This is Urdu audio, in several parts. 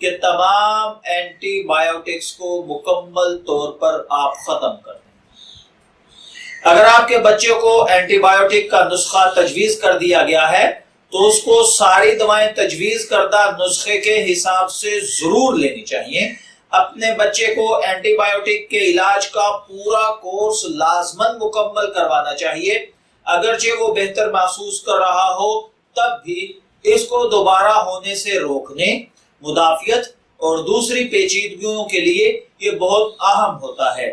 کہ تمام اینٹی بایوٹکس کو مکمل طور پر آپ ختم کر دیں۔ اگر آپ کے بچے کو اینٹی بایوٹک کا نسخہ تجویز کر دیا گیا ہے تو اس کو ساری دوائیں تجویز کردہ نسخے کے حساب سے ضرور لینی چاہیے۔ اپنے بچے کو اینٹی بایوٹک کے علاج کا پورا کورس لازماً مکمل کروانا چاہیے۔ اگرچہ وہ بہتر محسوس کر رہا ہو تب بھی اس کو دوبارہ ہونے سے روکنے، مدافعت اور دوسری پیچیدگیوں کے لیے یہ بہت اہم ہوتا ہے۔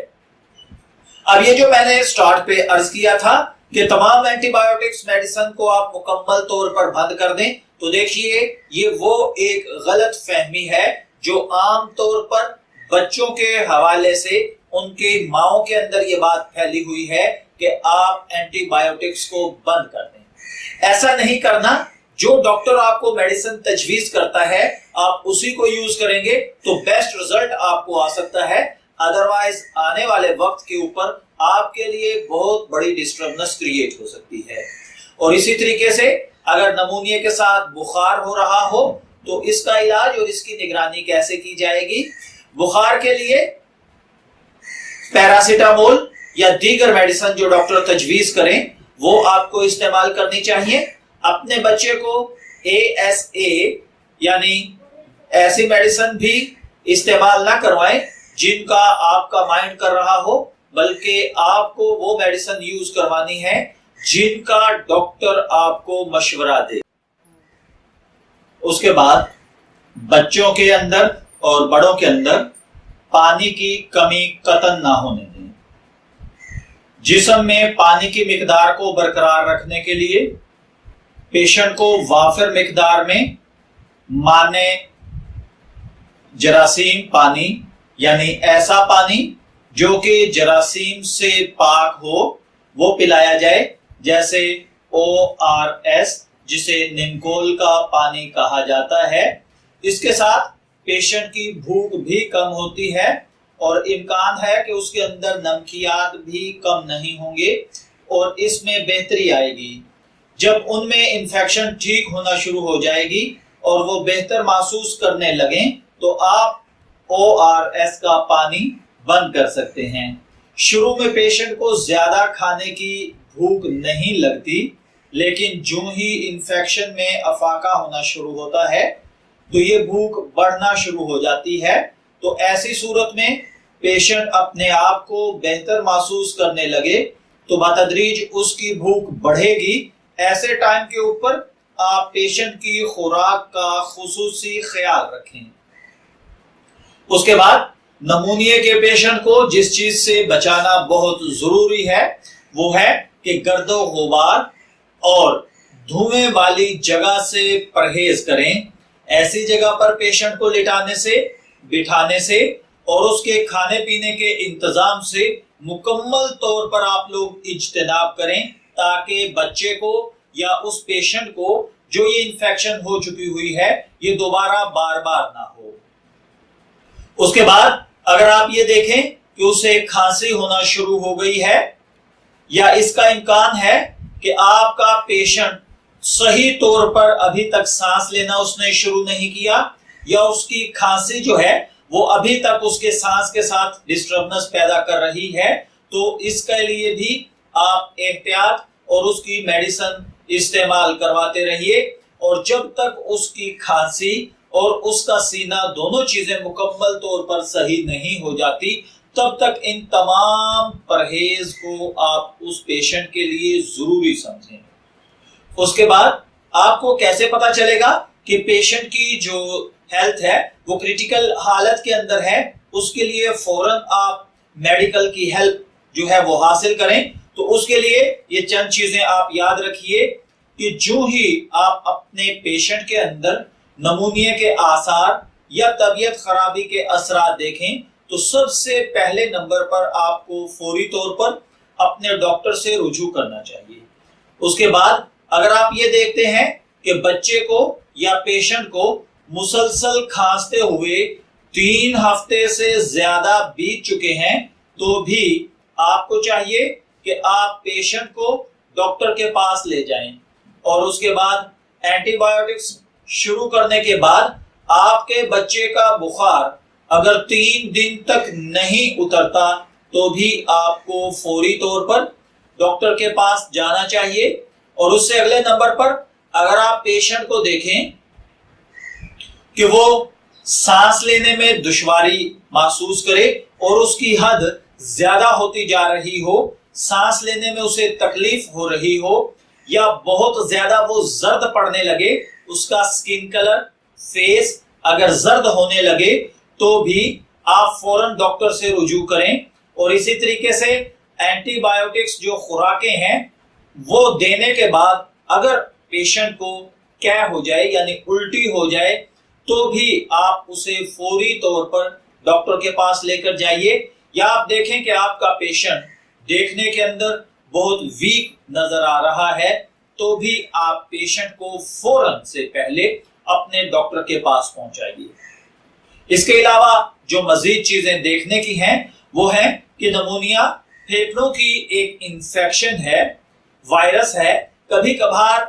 اب یہ جو میں نے سٹارٹ پہ عرض کیا تھا کہ تمام اینٹی بایوٹکس میڈیسن کو آپ مکمل طور پر بند کر دیں، تو دیکھیے یہ وہ ایک غلط فہمی ہے جو عام طور پر بچوں کے حوالے سے ان کے ماؤں کے اندر یہ بات پھیلی ہوئی ہے کہ آپ اینٹی بایوٹکس کو بند کر دیں۔ ایسا نہیں کرنا۔ جو ڈاکٹر آپ کو میڈیسن تجویز کرتا ہے آپ اسی کو یوز کریں گے تو بیسٹ رزلٹ آپ کو آ سکتا ہے، ادروائز آنے والے وقت کے اوپر آپ کے لیے بہت بڑی ڈسٹربنس کریٹ ہو سکتی ہے۔ اور اسی طریقے سے اگر نمونیا کے ساتھ بخار ہو رہا ہو تو اس کا علاج اور اس کی نگرانی کیسے کی جائے گی؟ بخار کے لیے پیراسیٹامول یا دیگر میڈیسن جو ڈاکٹر تجویز کریں وہ آپ کو استعمال کرنی چاہیے۔ اپنے بچے کو ASA یعنی ایسی میڈیسن بھی استعمال نہ کروائیں جن کا آپ کا مائنڈ کر رہا ہو، بلکہ آپ کو وہ میڈیسن یوز کروانی ہے جن کا ڈاکٹر آپ کو مشورہ دے۔ اس کے بعد بچوں کے اندر اور بڑوں کے اندر پانی کی کمی قطعاً نہ ہونے دیں۔ جسم میں پانی کی مقدار کو برقرار رکھنے کے لیے پیشنٹ کو وافر مقدار میں مانے جراثیم پانی یعنی ایسا پانی جو کہ جراثیم سے پاک ہو وہ پلایا جائے، جیسے ORS جسے نمکول کا پانی کہا جاتا ہے۔ اس کے ساتھ پیشنٹ کی بھوک بھی کم ہوتی ہے اور امکان ہے کہ اس کے اندر نمکیات بھی کم نہیں ہوں گے اور اس میں بہتری آئے گی۔ جب ان میں انفیکشن ٹھیک ہونا شروع ہو جائے گی اور وہ بہتر محسوس کرنے لگیں تو آپ ORS کا پانی بند کر سکتے ہیں۔ شروع میں پیشنٹ کو زیادہ کھانے کی بھوک نہیں لگتی، لیکن جو ہی انفیکشن میں افاقہ ہونا شروع ہوتا ہے تو یہ بھوک بڑھنا شروع ہو جاتی ہے۔ تو ایسی صورت میں پیشنٹ اپنے آپ کو بہتر محسوس کرنے لگے تو بتدریج اس کی بھوک بڑھے گی۔ ایسے ٹائم کے اوپر آپ پیشنٹ کی خوراک کا خصوصی خیال رکھیں۔ اس کے بعد نمونیا کے پیشنٹ کو جس چیز سے بچانا بہت ضروری ہے وہ ہے کہ گرد و غبار اور دھوئیں والی جگہ سے پرہیز کریں۔ ایسی جگہ پر پیشنٹ کو لٹانے سے، بٹھانے سے اور اس کے کھانے پینے کے انتظام سے مکمل طور پر آپ لوگ اجتناب کریں تاکہ بچے کو یا اس پیشنٹ کو جو یہ انفیکشن ہو چکی ہوئی ہے یہ دوبارہ بار بار نہ ہو۔ اس کے بعد اگر آپ یہ دیکھیں کہ اسے کھانسی ہونا شروع ہو گئی ہے یا اس کا امکان ہے کہ آپ کا پیشنٹ صحیح طور پر ابھی تک سانس لینا اس نے شروع نہیں کیا یا اس کی کھانسی جو ہے وہ ابھی تک اس کے سانس کے ساتھ ڈسٹربنس پیدا کر رہی ہے تو اس کے لیے بھی آپ احتیاط اور اس کی میڈیسن استعمال کرواتے رہیے، اور جب تک اس کی کھانسی اور اس کا سینہ دونوں چیزیں مکمل طور پر صحیح نہیں ہو جاتی تب تک ان تمام پرہیز کو آپ اس پیشنٹ کے لیے ضروری سمجھیں۔ اس کے بعد آپ کو کیسے پتا چلے گا کہ پیشنٹ کی جو ہیلتھ ہے وہ کریٹیکل حالت کے اندر ہے؟ اس کے لیے فوراً آپ میڈیکل کی ہیلپ جو ہے وہ حاصل کریں۔ تو اس کے لیے یہ چند چیزیں آپ یاد رکھیے کہ جو ہی آپ اپنے پیشنٹ کے اندر نمونیا کے آثار یا طبیعت خرابی کے اثرات دیکھیں تو سب سے پہلے نمبر پر آپ کو فوری طور پر اپنے ڈاکٹر سے رجوع کرنا چاہیے۔ اس کے بعد اگر آپ یہ دیکھتے ہیں کہ بچے کو یا پیشنٹ کو مسلسل کھانستے ہوئے 3 ہفتے سے زیادہ بیت چکے ہیں تو بھی آپ کو چاہیے کہ آپ پیشنٹ کو ڈاکٹر کے پاس لے جائیں، اور اس کے بعد اینٹی بایوٹکس شروع کرنے کے بعد آپ کے بچے کا بخار اگر 3 دن تک نہیں اترتا تو بھی آپ کو فوری طور پر ڈاکٹر کے پاس جانا چاہیے. اور اس سے اگلے نمبر پر اگر آپ پیشنٹ کو دیکھیں کہ وہ سانس لینے میں دشواری محسوس کرے اور اس کی حد زیادہ ہوتی جا رہی ہو، سانس لینے میں اسے تکلیف ہو رہی ہو، یا بہت زیادہ وہ زرد پڑنے لگے، اس کا سکن کلر، فیس اگر زرد ہونے لگے تو بھی آپ فوراً ڈاکٹر سے رجوع کریں. اور اسی طریقے سے اینٹی بایوٹکس جو خوراکیں ہیں وہ دینے کے بعد اگر پیشنٹ کو کیے ہو جائے یعنی الٹی ہو جائے تو بھی آپ اسے فوری طور پر ڈاکٹر کے پاس لے کر جائیے. یا آپ دیکھیں کہ آپ کا پیشنٹ دیکھنے کے اندر بہت ویک نظر آ رہا ہے تو بھی آپ پیشنٹ کو فوراً سے پہلے اپنے ڈاکٹر کے پاس پہنچائیے. اس کے علاوہ جو مزید چیزیں دیکھنے کی ہیں وہ ہیں کہ نمونیا پھیپھڑوں کی ایک انفیکشن ہے، وائرس ہے، کبھی کبھار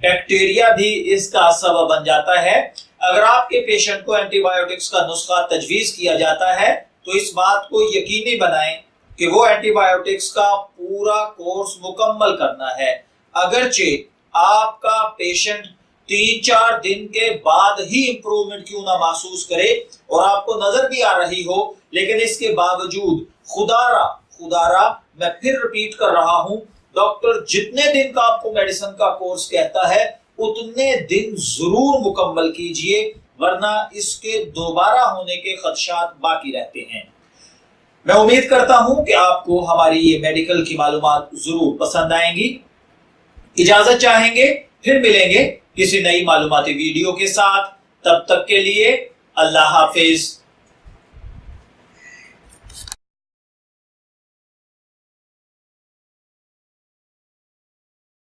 بیکٹیریا بھی اس کا سبب بن جاتا ہے. اگر آپ کے پیشنٹ کو اینٹی بایوٹکس کا نسخہ تجویز کیا جاتا ہے تو اس بات کو یقینی بنائیں کہ وہ اینٹی بایوٹکس کا پورا کورس مکمل کرنا ہے. اگرچہ آپ کا پیشنٹ 3-4 دن کے بعد ہی امپروومنٹ کیوں نہ محسوس کرے اور آپ کو نظر بھی آ رہی ہو، لیکن اس کے باوجود خدارا میں پھر ریپیٹ کر رہا ہوں، ڈاکٹر جتنے دن کا آپ کو میڈیسن کا کورس کہتا ہے اتنے دن ضرور مکمل کیجئے، ورنہ اس کے دوبارہ ہونے کے خدشات باقی رہتے ہیں. میں امید کرتا ہوں کہ آپ کو ہماری یہ میڈیکل کی معلومات ضرور پسند آئیں گی. اجازت چاہیں گے، پھر ملیں گے کسی نئی معلوماتی ویڈیو کے ساتھ. تب تک کے لیے اللہ حافظ.